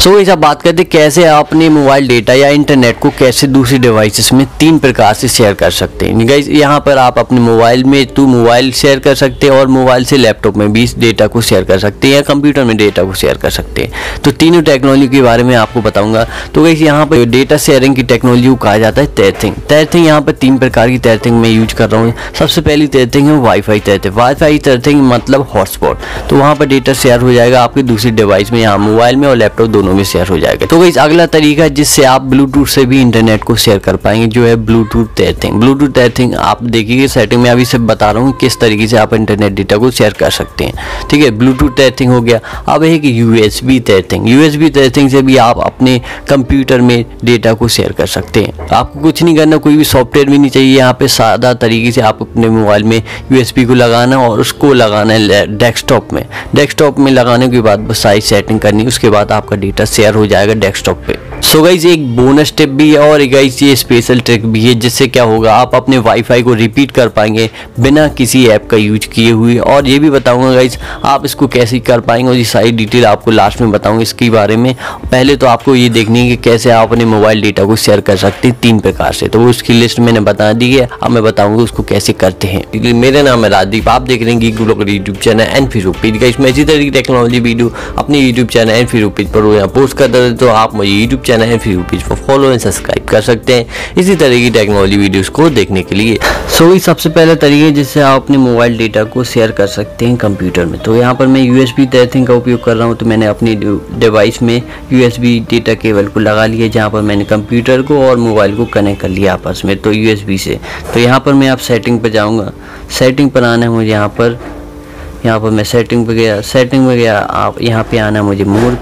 सो इस अब बात करते हैं कैसे आप अपने मोबाइल डेटा या इंटरनेट को कैसे दूसरी डिवाइसेस में 3 प्रकार से शेयर कर सकते हैं। गाइस यहाँ पर आप अपने मोबाइल में मोबाइल शेयर कर सकते हैं और मोबाइल से लैपटॉप में भी डेटा को शेयर कर सकते हैं या कंप्यूटर में डेटा को शेयर कर सकते हैं। तो तीनों टेक्नोलॉजी के बारे में आपको बताऊंगा। तो गाइस यहाँ पर डेटा शेयरिंग की टेक्नोलॉजी को कहा जाता है टेथिंग। टेथिंग यहाँ पर 3 प्रकार की टेथिंग मैं यूज कर रहा हूँ। सबसे पहली टेथिंग है वाईफाई टेथिंग। वाईफाई टेथिंग मतलब हॉटस्पॉट। तो वहाँ पर डेटा शेयर हो जाएगा आपकी दूसरी डिवाइस में, यहाँ मोबाइल में और लैपटॉप दोनों में शेयर हो जाएगा। तो गाइस अगला तरीका है जिससे आप ब्लूटूथ से भी इंटरनेट को शेयर कर पाएंगे, जो है ब्लूटूथ टेथिंग। ब्लूटूथ टेथिंग आप देखिए सेटिंग में अभी से बता रहा हूँ किस तरीके से आप इंटरनेट डेटा को शेयर कर सकते हैं। ठीक है, ब्लूटूथ टेथिंग हो गया। अब है कि यूएसबी टेथिंग। यूएसबी टेथिंग से भी आप अपने कंप्यूटर में डेटा को शेयर कर सकते हैं। आपको कुछ नहीं करना, कोई भी सॉफ्टवेयर भी नहीं चाहिए। यहाँ पे सादा तरीके से आप अपने मोबाइल में यूएसबी को लगाना और उसको लगाना है डेस्कटॉप में। डेस्कटॉप में लगाने के बाद बस साइज सेटिंग करनी, उसके बाद आपका डेटा शेयर हो जाएगा डेस्कटॉप पे। सो गाइस एक बोनस टिप भी है और गाइस ये स्पेशल ट्रिक भी है जिससे क्या होगा आप अपने वाईफाई को रिपीट कर पाएंगे बिना किसी ऐप का यूज किए हुए। और ये भी बताऊंगा गाइस आप इसको कैसे कर पाएंगे और ये सारी डिटेल आपको लास्ट में बताऊंगा इसके बारे में। पहले तो आपको ये देखनी है कि कैसे आप अपने मोबाइल डेटा को शेयर कर सकते हैं 3 प्रकार से। तो उसकी लिस्ट मैंने बता दी है, अब मैं बताऊंगा उसको कैसे करते हैं। मेरा नाम है राजदीप, आप देख रहे हैं geek global YouTube channel and Facebook page. Guys मैं इसी तरह की टेक्नोलॉजी वीडियो अपने YouTube channel and Facebook page पर यहाँ पोस्ट करता रहता, तो आप मुझे YouTube channel and Facebook page पर फॉलो एंड सब्सक्राइब कर सकते हैं इसी तरह की टेक्नोलॉजी वीडियोस को देखने के लिए। सो सबसे पहला तरीका जिससे आप अपने मोबाइल डेटा को शेयर कर सकते हैं कंप्यूटर में। तो यहाँ पर मैं यूएसबी टेथिंग का उपयोग कर रहा हूँ। तो मैंने अपनी डिवाइस में यूएसबी डेटा केबल को लगा लिया, जहाँ पर मैंने कंप्यूटर को और मोबाइल को कनेक्ट कर लिया आपस में, तो यूएसबी से। तो यहाँ पर मैं आप सेटिंग पर जाऊँगा। सेटिंग पर आना है मुझे, यहाँ पर मैं सेटिंग पर गया। सेटिंग में गया, आप यहाँ पे आना मुझे मोड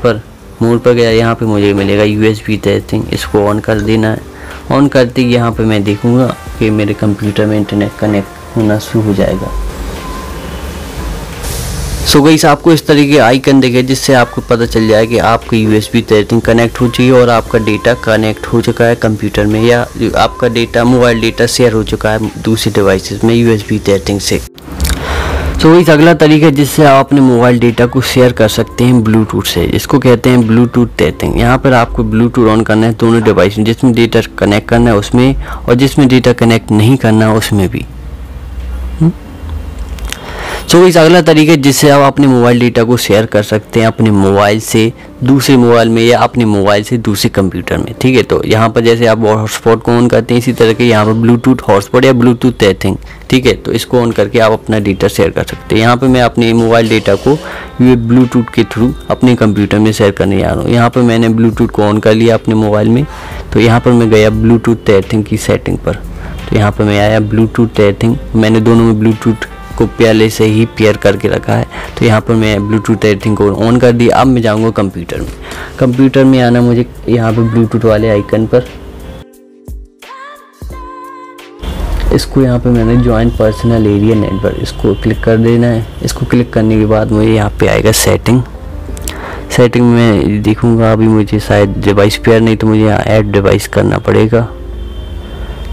पर गया। यहाँ पे मुझे मिलेगा यूएसबी टेथिंग, इसको ऑन कर देना है। ऑन करते ही यहाँ पे मैं देखूँगा कि मेरे कंप्यूटर में इंटरनेट कनेक्ट होना शुरू हो जाएगा। सो गाइस आपको इस तरीके आइकन देगा जिससे आपको पता चल जाए कि आपकी यूएसबी टेथिंग कनेक्ट हो चुकी है और आपका डेटा कनेक्ट हो चुका है कंप्यूटर में, या आपका डेटा मोबाइल डेटा शेयर हो चुका है दूसरी डिवाइसेस में यूएसबी टेथिंग से। तो इस अगला तरीका है जिससे आप अपने मोबाइल डेटा को शेयर कर सकते हैं ब्लूटूथ से, इसको कहते हैं ब्लूटूथ टेथिंग। यहाँ पर आपको ब्लूटूथ ऑन करना है दोनों डिवाइस में, जिसमें डेटा कनेक्ट करना है उसमें और जिसमें डेटा कनेक्ट नहीं करना है उसमें भी। सो इस अगला तरीका है जिससे आप अपने मोबाइल डेटा को शेयर कर सकते हैं अपने मोबाइल से दूसरे मोबाइल में या अपने मोबाइल से दूसरे कंप्यूटर में। ठीक है, तो यहाँ पर जैसे आप हॉटस्पॉट को ऑन करते हैं इसी तरह के यहाँ पर ब्लूटूथ हॉटस्पॉट या ब्लूटूथ टेथिंग। ठीक है, तो इसको ऑन करके आप अपना डेटा शेयर कर सकते हैं। यहाँ पे मैं अपने मोबाइल डेटा को ये ब्लूटूथ के थ्रू अपने कंप्यूटर में शेयर करने जा रहा हूँ। यहाँ पर मैंने ब्लूटूथ को ऑन कर लिया अपने मोबाइल में। तो यहाँ पर मैं गया ब्लूटूथ टेथिंग की सेटिंग पर। तो यहाँ पर मैं आया ब्लूटूथ टेथिंग, मैंने दोनों में ब्लूटूथ को पहले से ही पेयर करके रखा है। तो यहाँ पर मैं ब्लूटूथ टेथिंग को ऑन कर दिया। अब मैं जाऊँगा कंप्यूटर में। कंप्यूटर में आना मुझे यहाँ पर ब्लूटूथ वाले आइकन पर, इसको यहाँ पे मैंने ज्वाइन पर्सनल एरिया नेटवर्क, इसको क्लिक कर देना है। इसको क्लिक करने के बाद मुझे यहाँ पे आएगा सेटिंग में देखूँगा अभी मुझे शायद डिवाइस पेयर नहीं, तो मुझे यहाँ ऐड डिवाइस करना पड़ेगा।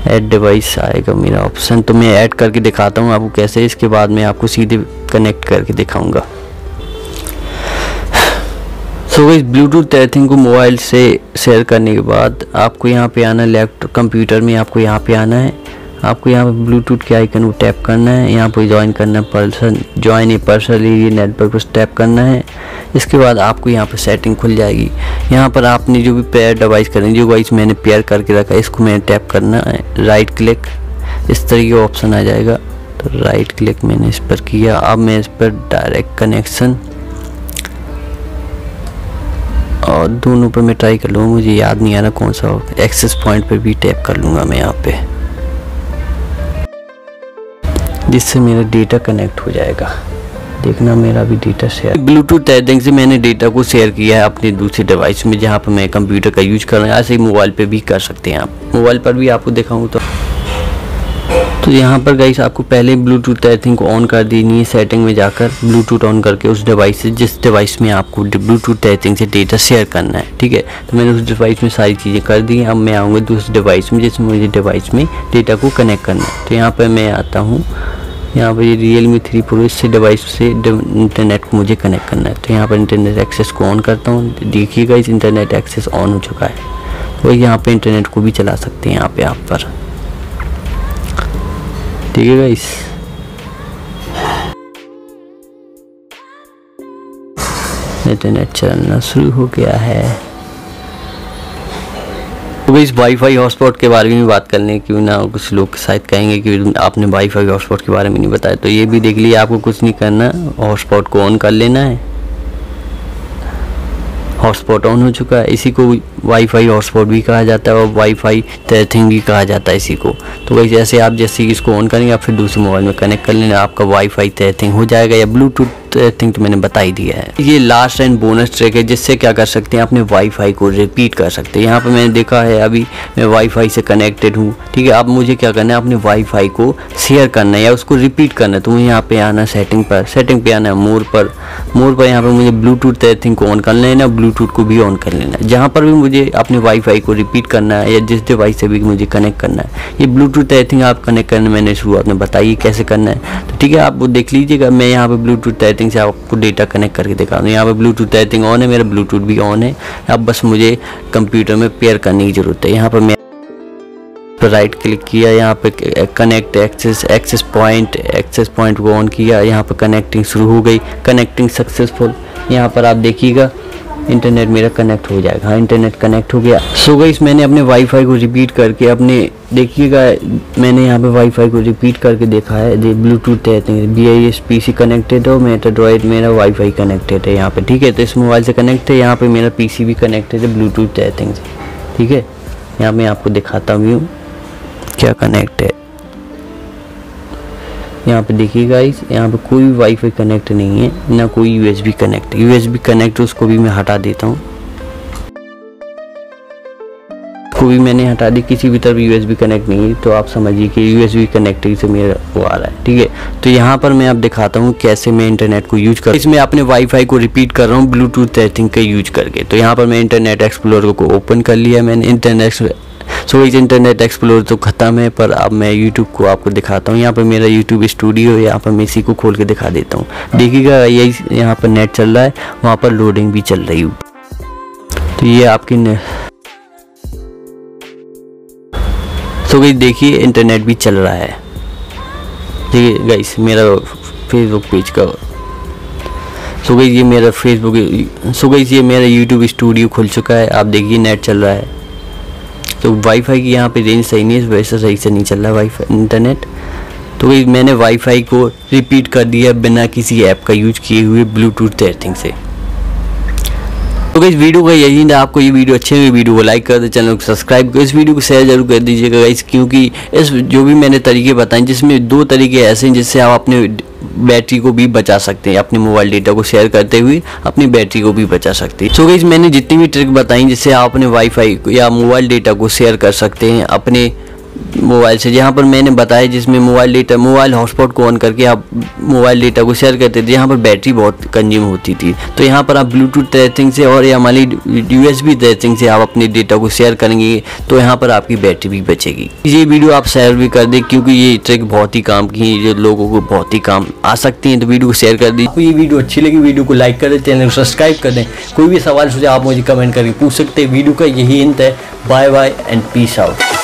ऐड डिवाइस आएगा मेरा ऑप्शन, तो मैं ऐड करके दिखाता हूँ आपको कैसे। इसके बाद मैं आपको सीधे कनेक्ट करके दिखाऊंगा। सो इस ब्लूटूथ टेथिंग को मोबाइल से शेयर करने के बाद आपको यहाँ पे आना, लैपटॉप कंप्यूटर में आपको यहाँ पे आना है। आपको यहाँ पे ब्लूटूथ के आइकन को टैप करना है, यहाँ पर ज्वाइन करना है ज्वाइन ए पर्सनल एरिया नेटवर्क पर टैप करना है। इसके बाद आपको यहाँ पर सेटिंग खुल जाएगी। यहाँ पर आपने जो भी पेयर डिवाइस करेंगे, जो डिवाइस मैंने पेयर करके रखा है इसको मैंने टैप करना है, राइट क्लिक, इस तरीके का ऑप्शन आ जाएगा। तो राइट क्लिक मैंने इस पर किया। अब मैं इस पर डायरेक्ट कनेक्शन और दोनों पर मैं ट्राई कर लूँगा, मुझे याद नहीं आ रहा कौन सा। एक्सेस पॉइंट पर भी टैप कर लूँगा मैं यहाँ पे, जिससे मेरा डेटा कनेक्ट हो जाएगा। देखना मेरा भी डेटा शेयर। ब्लूटूथ टेथिंग से मैंने डेटा को शेयर किया है अपने दूसरे डिवाइस में जहाँ पर मैं कंप्यूटर का यूज कर रहा हूँ। ऐसे ही मोबाइल पे भी कर सकते हैं आप, मोबाइल पर भी आपको दिखाऊँ तो यहाँ पर गाइस आपको पहले ब्लूटूथ टेथिंग को ऑन कर देनी है। सेटिंग में जाकर ब्लूटूथ ऑन करके उस डिवाइस से, जिस डिवाइस में आपको ब्लूटूथ टेथिंग से डेटा शेयर करना है। ठीक है, तो मैंने उस डिवाइस में सारी चीज़ें कर दी। अब मैं आऊँगा दूसरे डिवाइस में जिसमें मुझे डिवाइस में डेटा को कनेक्ट करना है। तो यहाँ पर मैं आता हूँ, यहाँ पर ये Realme 3 Pro इससे डिवाइस से इंटरनेट को मुझे कनेक्ट करना है। तो यहाँ पर इंटरनेट एक्सेस को ऑन करता हूँ। देखिएगा इस इंटरनेट एक्सेस ऑन हो चुका है। तो यहाँ पे इंटरनेट को भी चला सकते हैं यहाँ पे आप पर, ठीक है गाइस। इंटरनेट चलना शुरू हो गया है। तो इस वाईफाई हॉटस्पॉट के बारे में बात कर लें, क्यों ना कुछ लोग शायद कहेंगे कि आपने वाईफाई हॉटस्पॉट के बारे में नहीं बताया। तो ये भी देख लिया, आपको कुछ नहीं करना, हॉटस्पॉट को ऑन कर लेना है। हॉटस्पॉट ऑन हो चुका है। इसी को वाईफाई हॉटस्पॉट भी कहा जाता है और वाईफाई टेथिंग भी कहा जाता है इसी को। तो वैसे जैसे आप जैसे इसको ऑन करेंगे आप फिर दूसरे मोबाइल में कनेक्ट कर लेना, आपका वाईफाई टेथिंग हो जाएगा या ब्लूटूथ टेथिंग तो मैंने बता ही दिया है। ये लास्ट एंड बोनस ट्रैक है जिससे क्या कर सकते हैं, अपने वाईफाई को रिपीट कर सकते हैं। यहाँ पर मैंने देखा है अभी मैं वाईफाई से कनेक्टेड हूँ, ठीक है। अब मुझे क्या करना है, अपने वाईफाई को शेयर करना है या उसको रिपीट करना है। तो मुझे यहाँ पे आना सेटिंग पे आना है, मोर पर यहाँ पर मुझे ब्लूटूथ टेथिंग को ऑन कर लेना, ब्लूटूथ को भी ऑन कर लेना है। जहाँ पर भी मुझे अपने वाईफाई को रिपीट करना है या जिस डिवाइस से भी मुझे कनेक्ट करना है, ये ब्लूटूथ टेथिंग आप कनेक्ट करने मैंने शुरुआत में बताई कैसे करना है। तो ठीक है, आप वो देख लीजिएगा। मैं यहाँ पे ब्लूटूथ टेथिंग से आपको डेटा कनेक्ट करके दिखा दूँ। यहाँ पे ब्लूटूथ टेथिंग ऑन है, मेरा ब्लूटूथ भी ऑन है। अब बस मुझे कंप्यूटर में पेयर करने की ज़रूरत है। यहाँ पर मैं राइट क्लिक किया, यहाँ पे कनेक्ट एक्सेस पॉइंट को ऑन किया। यहाँ पर कनेक्टिंग शुरू हो गई, कनेक्टिंग सक्सेसफुल। यहाँ पर आप देखिएगा इंटरनेट मेरा कनेक्ट हो जाएगा। हाँ, इंटरनेट कनेक्ट हो गया। सो गाइस मैंने अपने वाईफाई को रिपीट करके अपने देखिएगा, मैंने यहाँ पे वाईफाई को रिपीट करके देखा है। ब्लूटूथ टेथिंग BIS PC कनेक्टेड है, मेटाड्रॉइड मेरा वाईफाई कनेक्टेड है यहाँ पे, ठीक है। तो इस मोबाइल से कनेक्ट है, यहाँ पे मेरा PC भी कनेक्टेड है ब्लूटूथ टेथिंग से, ठीक है। यहाँ मैं आपको दिखाता हूँ क्या कनेक्ट है। यहाँ पे देखिए गाइस, यहाँ पे कोई वाईफाई कनेक्ट नहीं है, ना कोई USB कनेक्ट। USB कनेक्ट उसको भी मैं हटा देता हूँ, को भी मैंने हटा दी। किसी भी तरफ USB कनेक्ट नहीं है, तो आप समझिए कि USB कनेक्टिंग से मेरा वो आ रहा है, ठीक है। तो यहाँ पर मैं अब दिखाता हूँ कैसे मैं इंटरनेट को यूज कर, इसमें अपने वाईफाई को रिपीट कर रहा हूँ ब्लूटूथ टेथिंग का यूज करके। तो यहाँ पर मैं इंटरनेट एक्सप्लोरर को ओपन कर लिया मैंने। इंटरनेट एक्सप्लोरर तो ख़त्म है, पर अब मैं यूट्यूब को आपको दिखाता हूँ। यहाँ पर मेरा यूट्यूब स्टूडियो है, यहाँ पर मैं इसी को खोल के दिखा देता हूँ। देखिएगा यही यहाँ पर नेट चल रहा है, वहाँ पर लोडिंग भी चल रही है। तो ये आपकी तो गाइस देखिए इंटरनेट भी चल रहा है, ठीक है गाइस। मेरा फेसबुक पेज का सो गाइस ये मेरा ये मेरा यूट्यूब स्टूडियो खुल चुका है। आप देखिए नेट चल रहा है। तो वाईफाई की यहाँ पे रेंज सही नहीं है, वैसे सही से नहीं चल रहा वाईफाई इंटरनेट। तो मैंने वाईफाई को रिपीट कर दिया बिना किसी ऐप का यूज किए हुए ब्लूटूथ टेथिंग से। तो इस वीडियो का यही था। आपको ये वीडियो अच्छी लगी, वीडियो को लाइक कर दे, चैनल को सब्सक्राइब कर, इस वीडियो को शेयर जरूर कर दीजिएगा गाइस, क्योंकि इस जो भी मैंने तरीके बताए जिसमें 2 तरीके ऐसे हैं जिससे आप अपने बैटरी को भी बचा सकते हैं, अपने मोबाइल डेटा को शेयर करते हुए अपनी बैटरी को भी बचा सकते हैं। सो गाइस मैंने जितनी भी ट्रिक बताई जिससे आप अपने वाईफाई या मोबाइल डेटा को शेयर कर सकते हैं अपने मोबाइल से, जहाँ पर मैंने बताया जिसमें मोबाइल हॉटस्पॉट को ऑन करके आप मोबाइल डेटा को शेयर करते थे, यहाँ पर बैटरी बहुत कंज्यूम होती थी। तो यहाँ पर आप ब्लूटूथ टेथिंग से और या हमारी USB टेथिंग से आप अपने डेटा को शेयर करेंगे तो यहाँ पर आपकी बैटरी भी बचेगी। ये वीडियो आप शेयर भी कर दें, क्योंकि ये ट्रिक बहुत ही काम की है, जो लोगों को बहुत ही काम आ सकती है। तो वीडियो को शेयर कर दीजिए। ये वीडियो अच्छी लगी, वीडियो को लाइक कर दें, चैनल को सब्सक्राइब कर दें। कोई भी सवाल सुझाव आप मुझे कमेंट करके पूछ सकते हैं। वीडियो का यही अंत है। Bye bye and peace out.